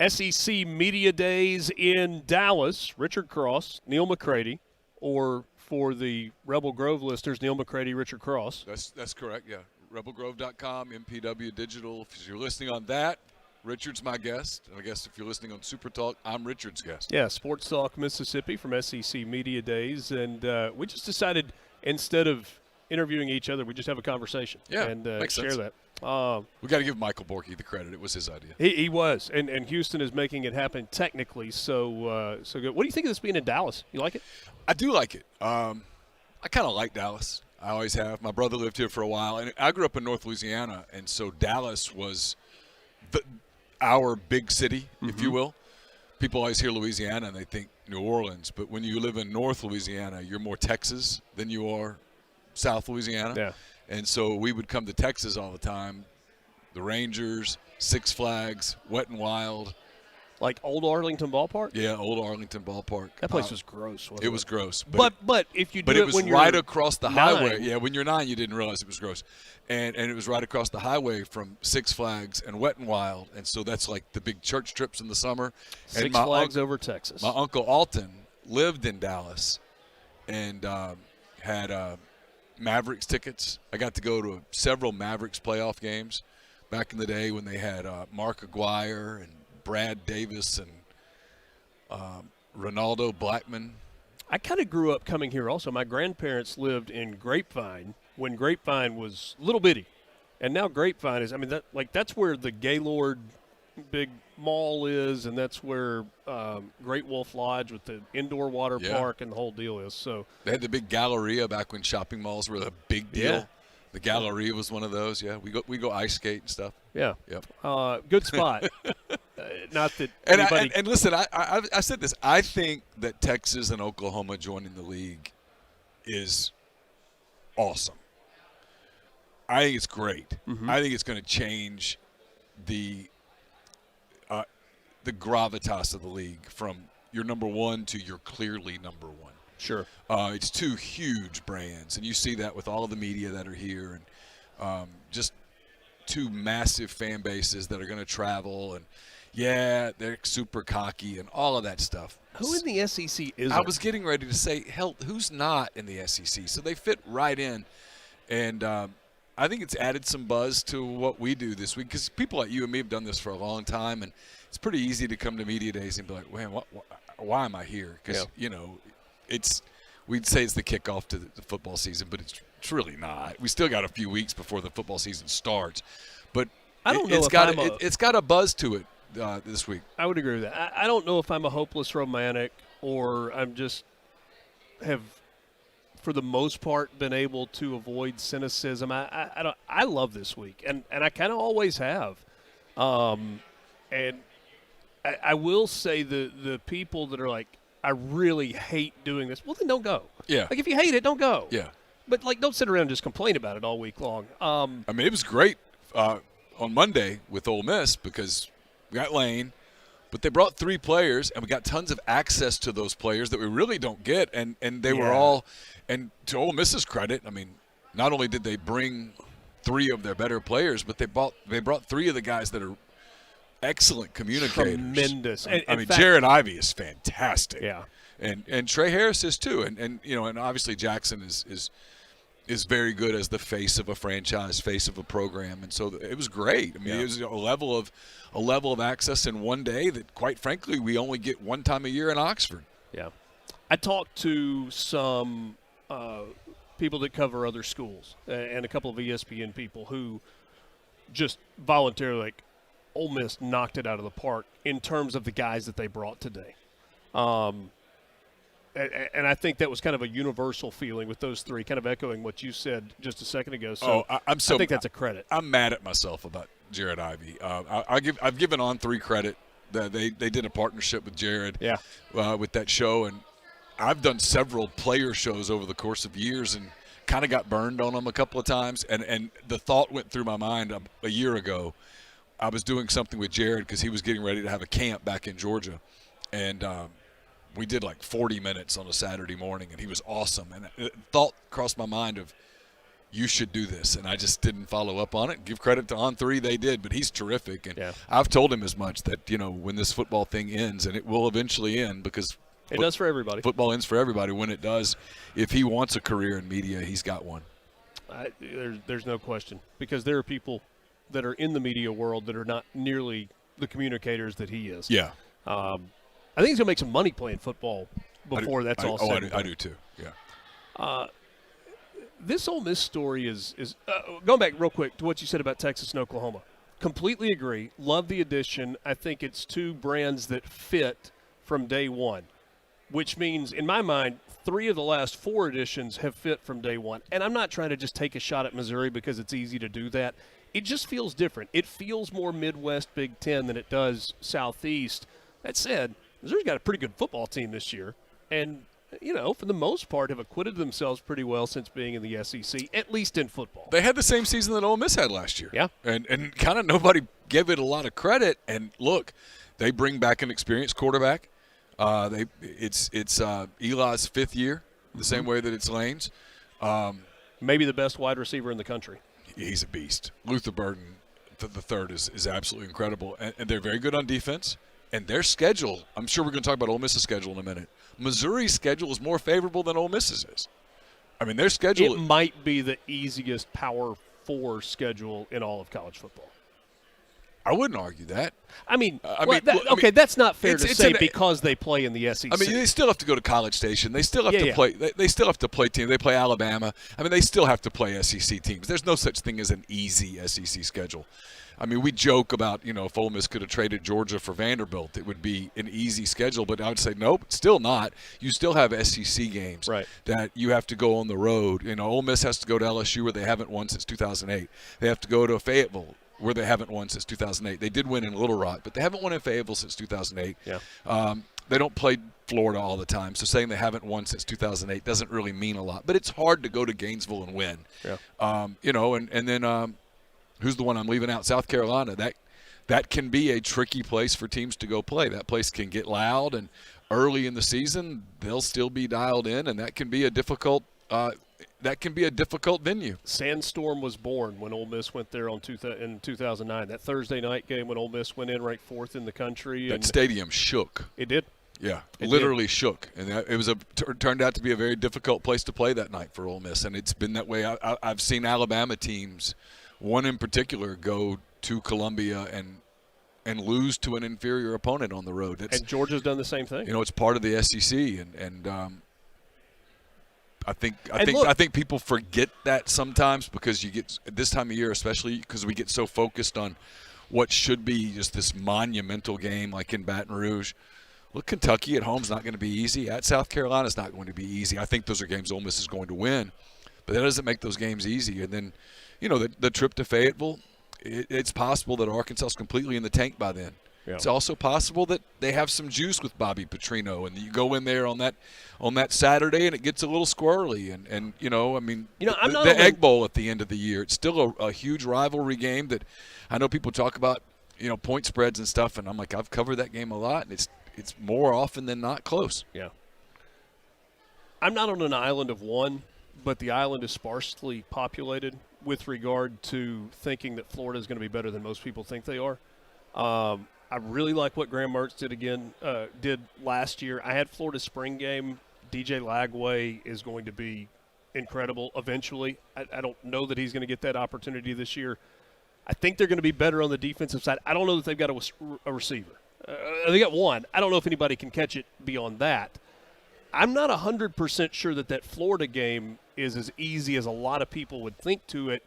SEC Media Days in Dallas. Richard Cross, Neal McCready, or for the Rebel Grove listeners, Neal McCready, Richard Cross. That's correct, yeah. RebelGrove.com, MPW Digital. If you're listening on that, Richard's my guest. And I guess if you're listening on SuperTalk, I'm Richard's guest. Yeah, Sports Talk Mississippi from SEC Media Days. And we just decided instead of interviewing each other, we just have a conversation and makes share sense. that. We got to give Michael Borky the credit. It was his idea. He was. And Houston is making it happen technically. So good. What do you think of this being in Dallas? You like it? I do like it. I kind of like Dallas. I always have. My brother lived here for a while, and I grew up in North Louisiana, and so Dallas was our big city, if you will. People always hear Louisiana and they think New Orleans, but when you live in North Louisiana, you're more Texas than you are South Louisiana. Yeah. And so we would come to Texas all the time. The Rangers, Six Flags, Wet and Wild. Like Old Arlington Ballpark? Yeah, Old Arlington Ballpark. That place was gross, wasn't it? It was gross. But if you do it was when you're right across the 9. highway. Yeah, when you're 9, you didn't realize it was gross. And it was right across the highway from Six Flags and Wet and Wild. And so that's like the big church trips in the summer. Six Flags over Texas. My Uncle Alton lived in Dallas and had Mavericks tickets. I got to go to several Mavericks playoff games back in the day when they had Mark Aguirre and Brad Davis and Ronaldo Blackman. I kind of grew up coming here also. My grandparents lived in Grapevine when Grapevine was little bitty. And now Grapevine is, that's where the Gaylord big mall is, and that's where Great Wolf Lodge with the indoor water park and the whole deal is. So they had the big Galleria back when shopping malls were a big deal. Yeah. The Galleria was one of those. Yeah, we go ice skate and stuff. Yeah. Yep. Good spot. Not that and anybody. And listen, I said this. I think that Texas and Oklahoma joining the league is awesome. I think it's great. I think it's going to change the gravitas of the league from you're number one to you're clearly number one. Sure. It's two huge brands, and you see that with all of the media that are here, and just two massive fan bases that are going to travel, and they're super cocky and all of that stuff. Who in the SEC is? I was getting ready to say, hell, who's not in the SEC? So they fit right in, and I think it's added some buzz to what we do this week because people like you and me have done this for a long time, and it's pretty easy to come to media days and be like, man, why am I here? Because we'd say it's the kickoff to the football season, but it's really not. We still got a few weeks before the football season starts, but I don't know it's got a buzz to it this week. I would agree with that. I don't know if I'm a hopeless romantic or I'm just have, for the most part, been able to avoid cynicism. I love this week, and I kind of always have. And I will say the people that are like, I really hate doing this. Well, then don't go. Yeah. Like if you hate it, don't go. Yeah. But don't sit around and just complain about it all week long. It was great on Monday with Ole Miss because we got Lane, but they brought 3 players, and we got tons of access to those players that we really don't get. And they were all – and to Ole Miss's credit, not only did they bring 3 of their better players, but they brought 3 of the guys that are excellent communicators. Tremendous. Fact, Jared Ivey is fantastic. Yeah. And Trey Harris is too. And obviously Jackson is very good as the face of a franchise, face of a program. And so it was great. It was a level of access in one day that, quite frankly, we only get one time a year in Oxford. Yeah. I talked to some people that cover other schools and a couple of ESPN people who just voluntarily, Ole Miss knocked it out of the park in terms of the guys that they brought today. And I think that was kind of a universal feeling with those 3, kind of echoing what you said just a second ago. So I think that's a credit. I'm mad at myself about Jared Ivey. I've given On 3 credit. They did a partnership with Jared with that show, and I've done several player shows over the course of years and kind of got burned on them a couple of times. And the thought went through my mind a year ago. I was doing something with Jared because he was getting ready to have a camp back in Georgia, and we did like 40 minutes on a Saturday morning, and he was awesome. And a thought crossed my mind of, you should do this. And I just didn't follow up on it. Give credit to On3, they did, but he's terrific. And Yeah. I've told him as much that, when this football thing ends, and it will eventually end because it does for everybody. Football ends for everybody. When it does, if he wants a career in media, he's got one. There's no question, because there are people that are in the media world that are not nearly the communicators that he is. Yeah. I think he's going to make some money playing football before that's all said and done. I do too, yeah. This Ole Miss story is going back real quick to what you said about Texas and Oklahoma. Completely agree. Love the addition. I think it's two brands that fit from day one, which means, in my mind, 3 of the last 4 editions have fit from day one. And I'm not trying to just take a shot at Missouri because it's easy to do that. It just feels different. It feels more Midwest Big Ten than it does Southeast. That said, Missouri's got a pretty good football team this year. And for the most part, have acquitted themselves pretty well since being in the SEC, at least in football. They had the same season that Ole Miss had last year. Yeah. And kind of nobody gave it a lot of credit. And look, they bring back an experienced quarterback. It's Eli's 5th year, the same way that it's Lane's. Maybe the best wide receiver in the country. He's a beast. Luther Burden, the third, is absolutely incredible. And they're very good on defense. And their schedule, I'm sure we're going to talk about Ole Miss's schedule in a minute. Missouri's schedule is more favorable than Ole Miss's is. I mean, their schedule – it might be the easiest Power 4 schedule in all of college football. I wouldn't argue that. That's not fair to say because they play in the SEC. I mean, they still have to go to College Station. They still have to play. They still have to play teams. They play Alabama. I mean, they still have to play SEC teams. There's no such thing as an easy SEC schedule. I mean, we joke about, if Ole Miss could have traded Georgia for Vanderbilt, it would be an easy schedule. But I would say, nope, still not. You still have SEC games that you have to go on the road. Ole Miss has to go to LSU, where they haven't won since 2008. They have to go to Fayetteville, where they haven't won since 2008. They did win in Little Rock, but they haven't won in Fayetteville since 2008. Yeah. They don't play Florida all the time, so saying they haven't won since 2008 doesn't really mean a lot. But it's hard to go to Gainesville and win. Yeah. And then who's the one I'm leaving out? South Carolina. That can be a tricky place for teams to go play. That place can get loud, and early in the season they'll still be dialed in, and that can be a difficult venue. Sandstorm was born when Ole Miss went there in 2009. That Thursday night game when Ole Miss went in ranked 4th in the country. That stadium shook. It did. Yeah, literally shook, and it turned out to be a very difficult place to play that night for Ole Miss, and it's been that way. I've seen Alabama teams, one in particular, go to Columbia and lose to an inferior opponent on the road. And Georgia's done the same thing. It's part of the SEC, and I think people forget that sometimes because you get this time of year, especially because we get so focused on what should be just this monumental game like in Baton Rouge. Look, Kentucky at home is not going to be easy. At South Carolina is not going to be easy. I think those are games Ole Miss is going to win, but that doesn't make those games easy. And then, the trip to Fayetteville, it's possible that Arkansas is completely in the tank by then. Yeah. It's also possible that they have some juice with Bobby Petrino, and you go in there on that Saturday and it gets a little squirrely. And the Egg Bowl at the end of the year, it's still a huge rivalry game that I know people talk about, point spreads and stuff, and I'm like, I've covered that game a lot, and it's more often than not close. Yeah. I'm not on an island of one, but the island is sparsely populated with regard to thinking that Florida is going to be better than most people think they are. I really like what Graham Mertz did last year. I had Florida's spring game. DJ Lagway is going to be incredible eventually. I don't know that he's going to get that opportunity this year. I think they're going to be better on the defensive side. I don't know that they've got a receiver. They got one. I don't know if anybody can catch it beyond that. I'm not 100% sure that Florida game is as easy as a lot of people would think to it.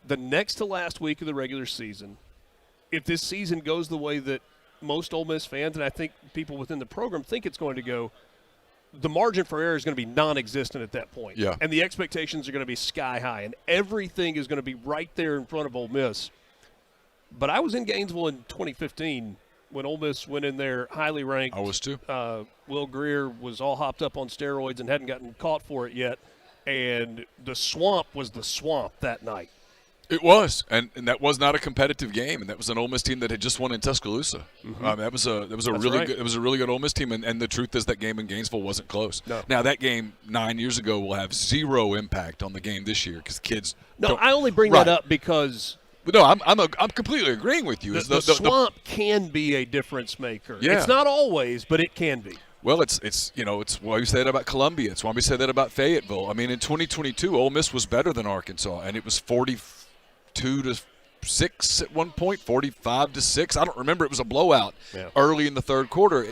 The next to last week of the regular season, if this season goes the way that most Ole Miss fans and I think people within the program think it's going to go, the margin for error is going to be non-existent at that point. Yeah. And the expectations are going to be sky high, and everything is going to be right there in front of Ole Miss. But I was in Gainesville in 2015 when Ole Miss went in there highly ranked. I was too. Will Greer was all hopped up on steroids and hadn't gotten caught for it yet. And the swamp was the swamp that night. It was, and that was not a competitive game, and that was an Ole Miss team that had just won in Tuscaloosa. That was a really right. good. It was a really good Ole Miss team, and the truth is that game in Gainesville wasn't close. No. Now that game 9 years ago will have zero impact on the game this year because kids. No, don't, I only bring right. that up because No, I'm completely agreeing with you. the swamp can be a difference maker. Yeah. It's not always, but it can be. Well, it's why we say that about Columbia. It's why we say that about Fayetteville. I mean, in 2022, Ole Miss was better than Arkansas, and it was 42-6 at one point, 45-6. I don't remember. It was a blowout early in the third quarter.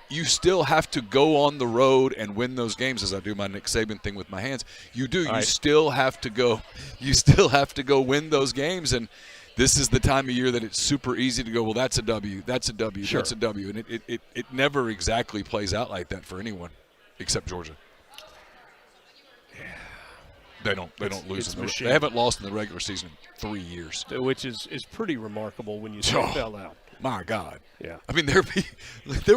You still have to go on the road and win those games, as I do my Nick Saban thing with my hands. You do. You still have to go. You still have to go win those games, and this is the time of year that it's super easy to go, well, that's a W, that's a W, sure. That's a W. And it never exactly plays out like that for anyone except Georgia. Yeah. They don't lose. They haven't lost in the regular season in 3 years. Which is pretty remarkable when you say it out loud. My God. Yeah. I mean, there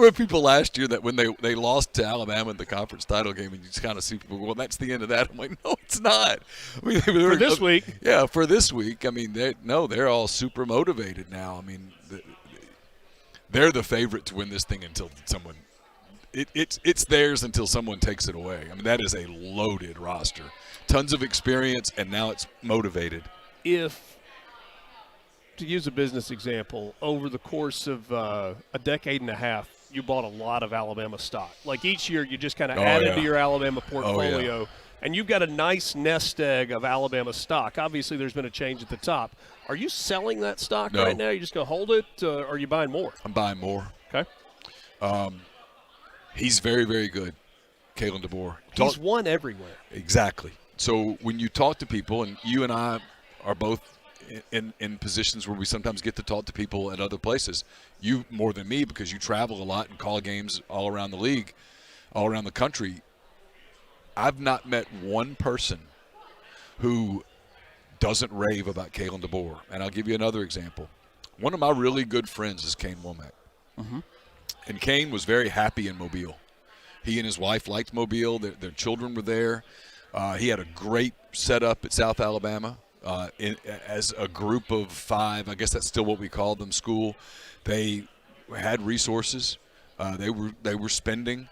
were people last year that when they lost to Alabama in the conference title game, and you just kind of see people go, well, that's the end of that. I'm like, no, it's not. I mean, for this week. Yeah, for this week. I mean, they're all super motivated now. I mean, they're the favorite to win this thing until someone it's theirs until someone takes it away. I mean, that is a loaded roster. Tons of experience, and now it's motivated. To use a business example, over the course of a decade and a half, you bought a lot of Alabama stock. Like each year, you just kind of added to your Alabama portfolio, and you've got a nice nest egg of Alabama stock. Obviously, there's been a change at the top. Are you selling that stock right now? You just going to hold it, or are you buying more? I'm buying more. Okay. He's very, very good, Kalen DeBoer. He's won everywhere. Exactly. So when you talk to people, and you and I are both in positions where we sometimes get to talk to people at other places. You more than me because you travel a lot and call games all around the league, all around the country. I've not met one person who doesn't rave about Kalen DeBoer. And I'll give you another example. One of my really good friends is Kane Womack. Mm-hmm. And Kane was very happy in Mobile. He and his wife liked Mobile. Their children were there. He had a great setup at South Alabama. As a group of 5, I guess that's still what we call them, school. They had resources. They were spending.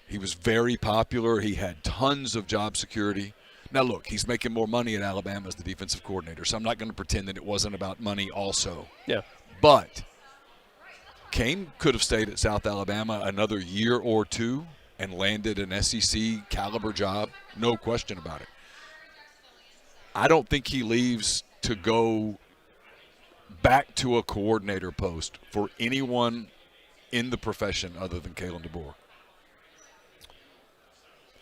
He was very popular. He had tons of job security. Now, look, he's making more money at Alabama as the defensive coordinator, so I'm not going to pretend that it wasn't about money also. Yeah. But Kane could have stayed at South Alabama another year or two and landed an SEC caliber job, no question about it. I don't think he leaves to go back to a coordinator post for anyone in the profession other than Kalen DeBoer.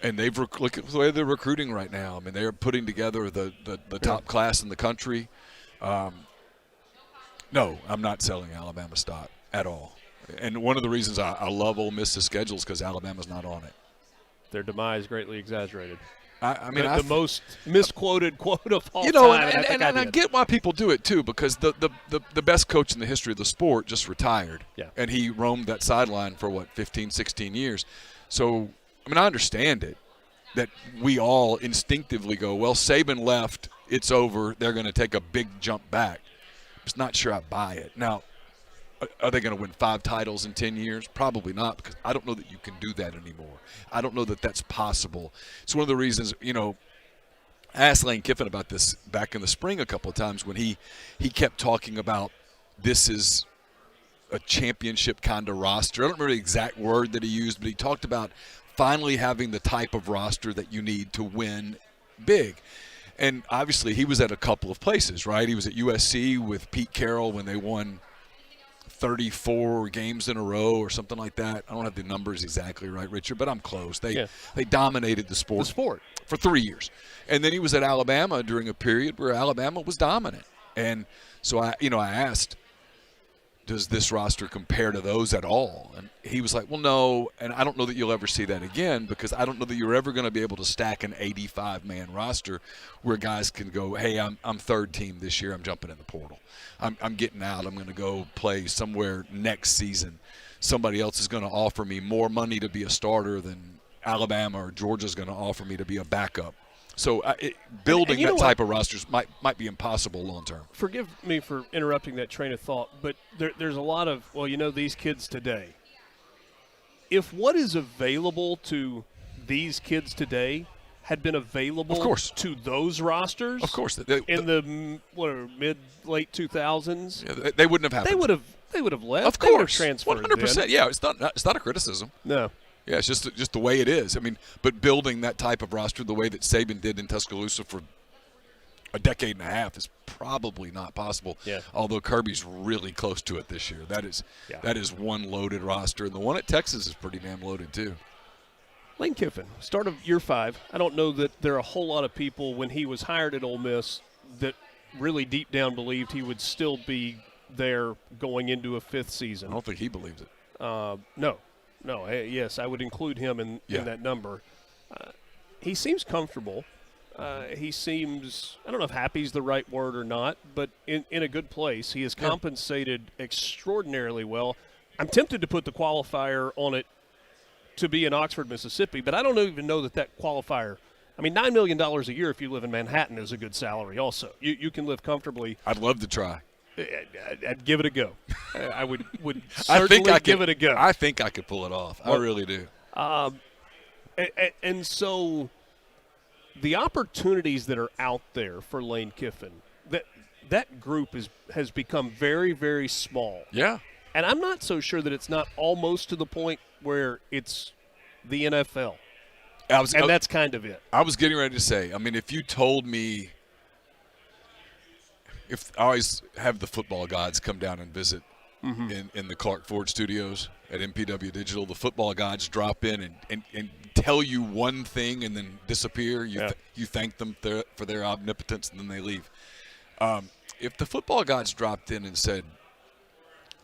And look at the way they're recruiting right now. I mean, they're putting together the top class in the country. No, I'm not selling Alabama stock at all. And one of the reasons I love Ole Miss's schedule is because Alabama's not on it. Their demise greatly exaggerated. I mean, the most misquoted quote of all time. And I get why people do it too, because the best coach in the history of the sport just retired. Yeah. And he roamed that sideline for 15, 16 years. So, I mean, I understand it that we all instinctively go, well, Saban left, it's over, they're going to take a big jump back. I'm just not sure I buy it. Now, are they going to win 5 titles in 10 years? Probably not, because I don't know that you can do that anymore. I don't know that that's possible. It's one of the reasons, I asked Lane Kiffin about this back in the spring a couple of times when he kept talking about this is a championship kind of roster. I don't remember the exact word that he used, but he talked about finally having the type of roster that you need to win big. And obviously he was at a couple of places, right? He was at USC with Pete Carroll when they won 34 games in a row or something like that. I don't have the numbers exactly right, Richard, but I'm close. They dominated the sport for 3 years. And then he was at Alabama during a period where Alabama was dominant. And so I asked, does this roster compare to those at all? And he was like, well, no, and I don't know that you'll ever see that again because I don't know that you're ever going to be able to stack an 85-man roster where guys can go, hey, I'm third team this year. I'm jumping in the portal. I'm getting out. I'm going to go play somewhere next season. Somebody else is going to offer me more money to be a starter than Alabama or Georgia's going to offer me to be a backup. So building and that type of rosters might be impossible long term. Forgive me for interrupting that train of thought, but there's a lot of, these kids today. If what is available to these kids today had been available of course. to those rosters, of course, in the mid-late 2000s, they wouldn't have happened. They would have left. Of They would have course, transferred. 100%. Yeah, it's not a criticism. No. Yeah, it's just the way it is. I mean, but building that type of roster the way that Saban did in Tuscaloosa for a decade and a half is probably not possible. Yeah. Although Kirby's really close to it this year. That is one loaded roster, and the one at Texas is pretty damn loaded too. Lane Kiffin, start of year 5. I don't know that there are a whole lot of people when he was hired at Ole Miss that really deep down believed he would still be there going into a 5th season. I don't think he believes it. No. Yes, I would include him in that number. He seems comfortable. He seems, I don't know if happy is the right word or not, but in a good place. He is compensated extraordinarily well. I'm tempted to put the qualifier on it to be in Oxford, Mississippi, but I don't even know that qualifier. I mean, $9 million a year if you live in Manhattan is a good salary also. You can live comfortably. I'd love to try. I'd give it a go. I would certainly give it a go. I think I could pull it off. I really do. And so the opportunities that are out there for Lane Kiffin, that group has become very, very small. Yeah. And I'm not so sure that it's not almost to the point where it's the NFL. That's kind of it. I was getting ready to say, I mean, if you told me – if I always have the football gods come down and visit in the Clark Ford studios at MPW Digital, the football gods drop in and tell you one thing and then disappear. You thank them for their omnipotence and then they leave. If the football gods dropped in and said,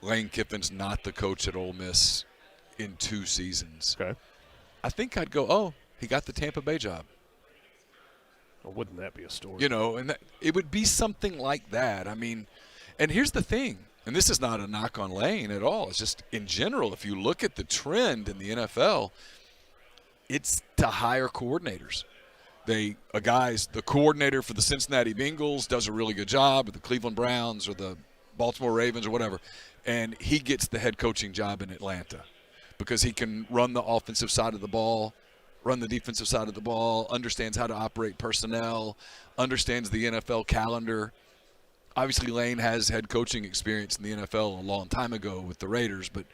Lane Kiffin's not the coach at Ole Miss in 2 seasons, I think I'd go, oh, he got the Tampa Bay job. Well, wouldn't that be a story? You know, and it would be something like that. I mean, and here's the thing, and this is not a knock on Lane at all. It's just in general, if you look at the trend in the NFL, it's to hire coordinators. The coordinator for the Cincinnati Bengals does a really good job, or the Cleveland Browns, or the Baltimore Ravens, or whatever, and he gets the head coaching job in Atlanta because he can run the offensive side of the ball, run the defensive side of the ball, understands how to operate personnel, understands the NFL calendar. Obviously, Lane has head coaching experience in the NFL a long time ago with the Raiders, but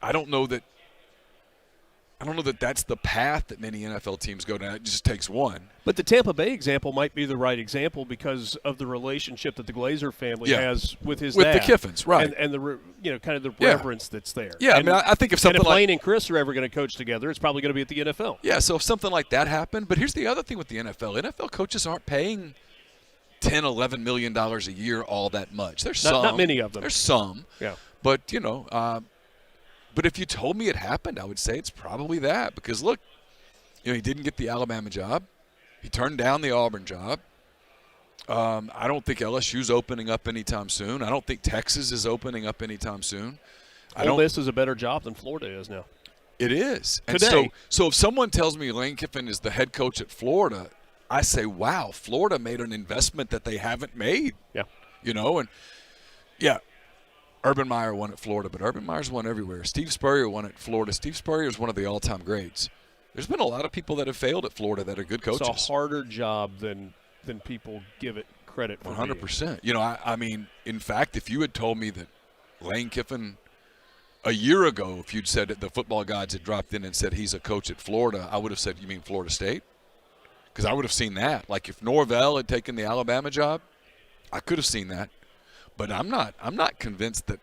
I don't know that that's the path that many NFL teams go down. It just takes one. But the Tampa Bay example might be the right example because of the relationship that the Glazer family has with his dad. With the Kiffins, right. And the kind of the reverence that's there. Yeah, and, I mean, I think if something Lane and Chris are ever going to coach together, it's probably going to be at the NFL. Yeah, so if something like that happened, but here's the other thing with the NFL. NFL coaches aren't paying $10, $11 million a year all that much. There's some. Not many of them. There's some. Yeah. But, but if you told me it happened, I would say it's probably that. Because, look, he didn't get the Alabama job. He turned down the Auburn job. I don't think LSU's opening up anytime soon. I don't think Texas is opening up anytime soon. Ole Miss is a better job than Florida is now. It is. And today. So if someone tells me Lane Kiffin is the head coach at Florida, I say, wow, Florida made an investment that they haven't made. Yeah. Urban Meyer won at Florida, but Urban Meyer's won everywhere. Steve Spurrier won at Florida. Steve Spurrier is one of the all-time greats. There's been a lot of people that have failed at Florida that are good coaches. It's a harder job than people give it credit for. 100%. I mean, in fact, if you had told me that Lane Kiffin a year ago, if you'd said that the football gods had dropped in and said he's a coach at Florida, I would have said, you mean Florida State? Because I would have seen that. Like if Norvell had taken the Alabama job, I could have seen that. But I'm not convinced that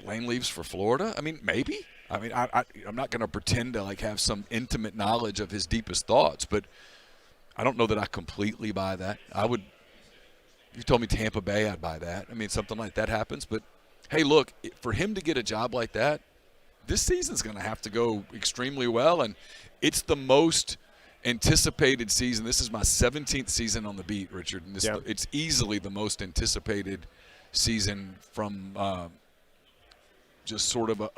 Lane leaves for Florida. I mean, maybe. I mean, I'm not going to pretend to have some intimate knowledge of his deepest thoughts, but I don't know that I completely buy that. If you told me Tampa Bay, I'd buy that. I mean, something like that happens. But hey, look, for him to get a job like that, this season's going to have to go extremely well, and it's the most anticipated season. This is my 17th season on the beat, Richard. And it's easily the most anticipated season from just sort of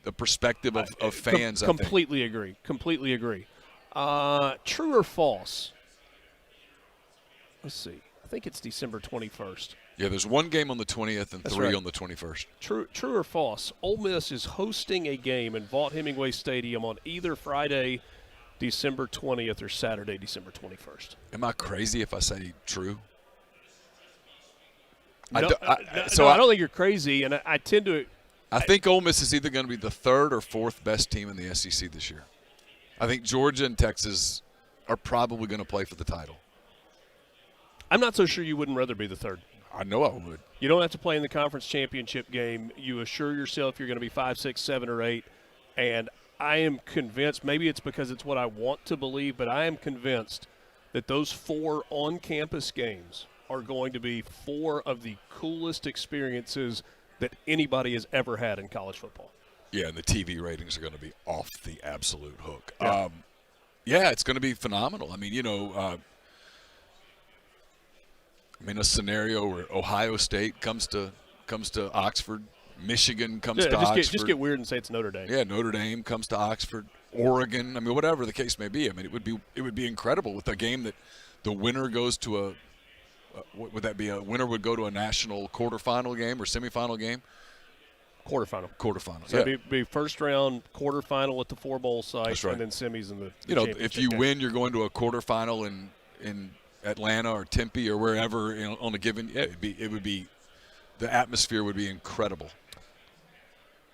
the perspective of fans. Completely agree. True or false? Let's see. I think it's December 21st. Yeah, there's one game on the 20th and That's three right. on the 21st. True or false? Ole Miss is hosting a game in Vaught-Hemingway Stadium on either Friday, December 20th, or Saturday, December 21st. Am I crazy if I say true? I I don't think you're crazy, and I tend to. I think Ole Miss is either going to be the third or fourth best team in the SEC this year. I think Georgia and Texas are probably going to play for the title. I'm not so sure you wouldn't rather be the third. I know I would. You don't have to play in the conference championship game. You assure yourself you're going to be 5, 6, 7, or 8. And I am convinced, maybe it's because it's what I want to believe, but I am convinced that those 4 on-campus games are going to be 4 of the coolest experiences that anybody has ever had in college football. Yeah, and the TV ratings are going to be off the absolute hook. Yeah. Yeah, it's going to be phenomenal. I mean, a scenario where Ohio State comes to Oxford, Michigan comes to Oxford. Just get weird and say it's Notre Dame. Yeah, Notre Dame comes to Oxford, Oregon. I mean, whatever the case may be. I mean, it would be incredible with a game that the winner goes to a. Would that be a winner would go to a national quarterfinal game or semifinal game? Quarterfinal. So it'd be first round, quarterfinal at the 4 bowl sites, That's right. and then semis in the if you game. win, you're going to a quarterfinal in Atlanta or Tempe or wherever on a given. Yeah, it would be the atmosphere would be incredible.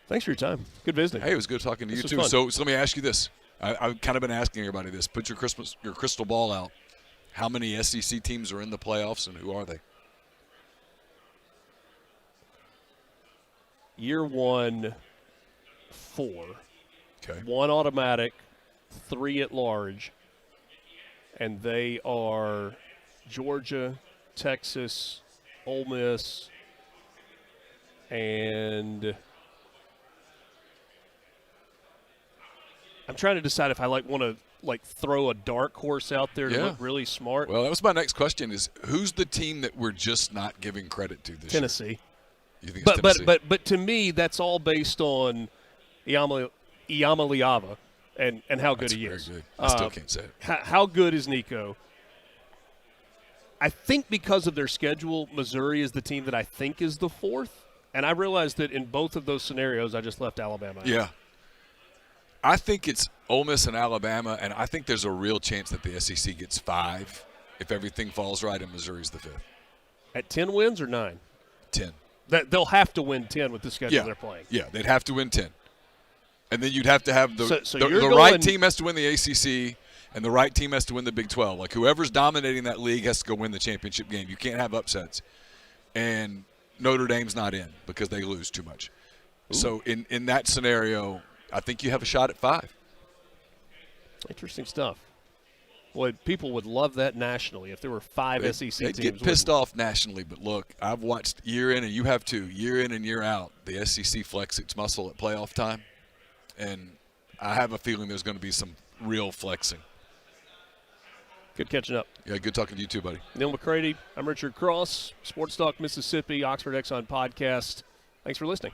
Thanks for your time. Good visiting. Hey, it was good talking to you too. Fun. So let me ask you this. I've kind of been asking everybody this. Put your crystal ball out. How many SEC teams are in the playoffs and who are they? Year 1, 4. Okay. 1 automatic, 3 at large, and they are Georgia, Texas, Ole Miss, and I'm trying to decide if I want to throw a dark horse out there to look really smart. Well, that was my next question: is who's the team that we're just not giving credit to this Tennessee. year? You think it's Tennessee? But to me, that's all based on Iamaleava and how good he is. Very good. I still can't say it. How good is Nico? I think because of their schedule, Missouri is the team that I think is the 4th. And I realized that in both of those scenarios, I just left Alabama out. Yeah. I think it's Ole Miss and Alabama, and I think there's a real chance that the SEC gets 5 if everything falls right and Missouri's the 5th. At 10 wins or 9? 10. They'll have to win 10 with the schedule they're playing. Yeah, they'd have to win 10. And then you'd have to have the you're right team has to win the ACC, and the right team has to win the Big 12. Like whoever's dominating that league has to go win the championship game. You can't have upsets. And Notre Dame's not in because they lose too much. Ooh. So in that scenario, I think you have a shot at 5. Interesting stuff. Boy, people would love that nationally if there were 5 SEC teams. They'd get pissed off nationally, but look, I've watched year in, and you have too, year in and year out, the SEC flex its muscle at playoff time, and I have a feeling there's going to be some real flexing. Good catching up. Yeah, good talking to you too, buddy. Neal McCready. I'm Richard Cross, Sports Talk Mississippi, Oxford Exxon Podcast. Thanks for listening.